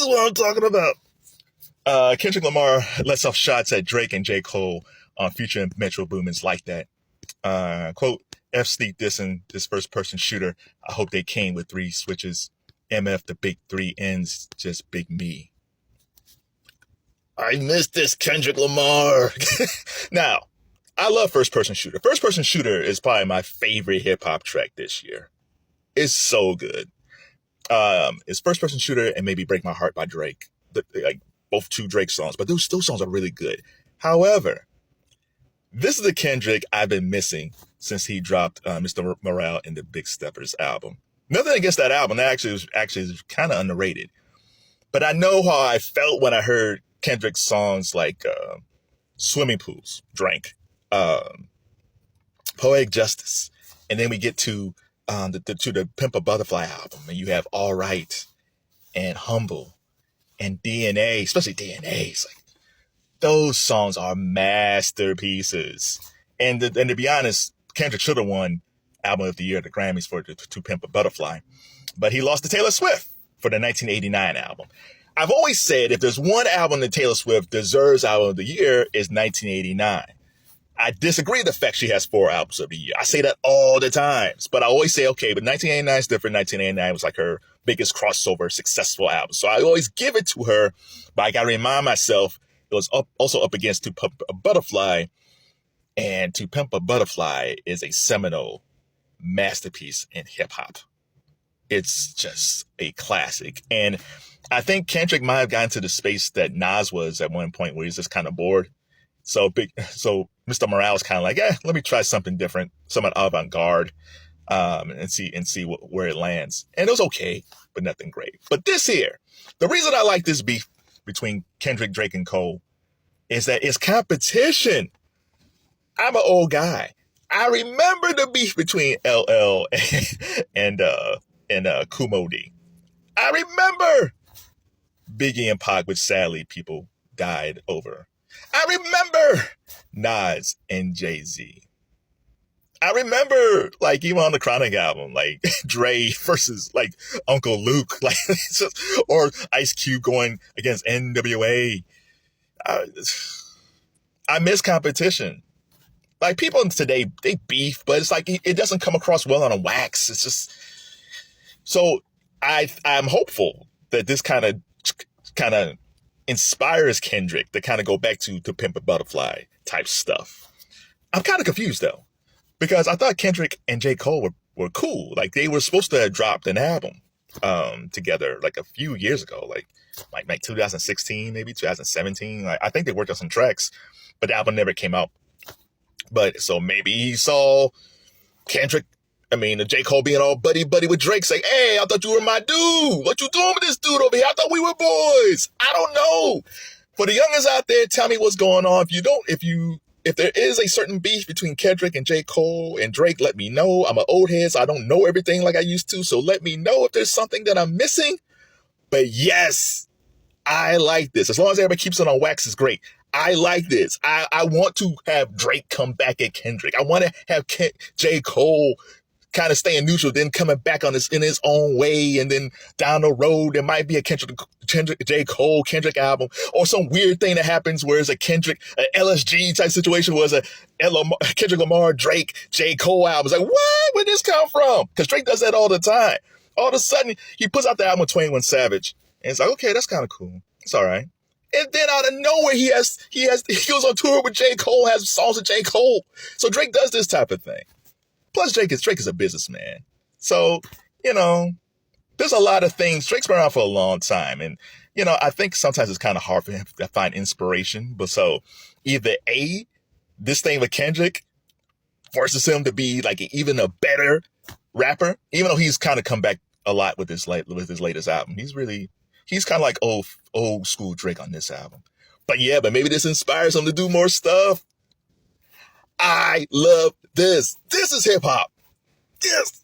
is what I'm talking about. Kendrick Lamar lets off shots at Drake and J. Cole on Future and Metro Boomin's Like That. Quote, F sneak dissing this first person shooter. I hope they came with 3 switches. MF the big 3 ends, just big me. I miss this Kendrick Lamar. Now, I love First Person Shooter. First Person Shooter is probably my favorite hip hop track this year. It's so good. It's First Person Shooter and maybe Break My Heart by Drake. Like both 2 Drake songs, but those songs are really good. However, this is the Kendrick I've been missing since he dropped Mr. Morale and the Big Steppers album. Nothing against that album. That actually is kind of underrated. But I know how I felt when I heard Kendrick's songs like Swimming Pools, Drank, Poetic Justice. And then we get to the Pimp a Butterfly album. And you have All Right and Humble and DNA, especially DNA. It's like, those songs are masterpieces. And to be honest, Kendrick should have won Album of the Year at the Grammys for To Pimp a Butterfly. But he lost to Taylor Swift for the 1989 album. I've always said if there's one album that Taylor Swift deserves Album of the Year, is 1989. I disagree with the fact she has 4 albums of the year. I say that all the times. But I always say, okay, but 1989 is different. 1989 was like her biggest crossover successful album. So I always give it to her. But I got to remind myself, it was also up against To Pimp a Butterfly. And To Pimp a Butterfly is a seminal masterpiece in hip hop. It's just a classic. And I think Kendrick might have gotten to the space that Nas was at one point where he's just kind of bored. So Mr. Morale is kind of like, let me try something different, somewhat avant-garde, and see where it lands. And it was okay, but nothing great. But this here, the reason I like this beef between Kendrick, Drake, and Cole is that it's competition. I'm an old guy. I remember the beef between LL and Kumo D. I remember Biggie and Pac, which sadly people died over. I remember Nas and Jay-Z. I remember, like, even on the Chronic album, like Dre versus like Uncle Luke, like, or Ice Cube going against NWA. I miss competition. Like, people today, they beef, but it's like it doesn't come across well on a wax. It's just so I'm hopeful that this kind of inspires Kendrick to kind of go back to Pimp a Butterfly type stuff. I'm kind of confused though, because I thought Kendrick and J. Cole were cool. Like, they were supposed to have dropped an album together like a few years ago, like 2016, maybe 2017. Like, I think they worked on some tracks, but the album never came out. But so maybe he saw J. Cole being all buddy with Drake, saying, hey, I thought you were my dude. What you doing with this dude over here? I thought we were boys. I don't know. For the youngins out there, tell me what's going on. If there is a certain beef between Kendrick and J. Cole and Drake, let me know. I'm an old head, so I don't know everything like I used to. So let me know if there's something that I'm missing. But yes, I like this. As long as everybody keeps it on wax, it's great. I like this. I want to have Drake come back at Kendrick. I want to have J. Cole kind of staying neutral, then coming back in his own way. And then down the road, there might be a Kendrick J. Cole, Kendrick album, or some weird thing that happens where it's a LSG type situation, where it's a Kendrick Lamar, Drake, J. Cole album. It's like, what? Where'd this come from? Because Drake does that all the time. All of a sudden, he puts out the album with 21 Savage. And it's like, okay, that's kind of cool. It's all right. And then out of nowhere, he goes on tour with J. Cole, has songs with J. Cole. So Drake does this type of thing. Plus, Drake is a businessman. So, there's a lot of things. Drake's been around for a long time. And, I think sometimes it's kind of hard for him to find inspiration. But so either A, this thing with Kendrick forces him to be like even a better rapper, even though he's kind of come back a lot with his latest album. He's kind of like old school Drake on this album. But maybe this inspires him to do more stuff. I love this. This is hip hop. Yes.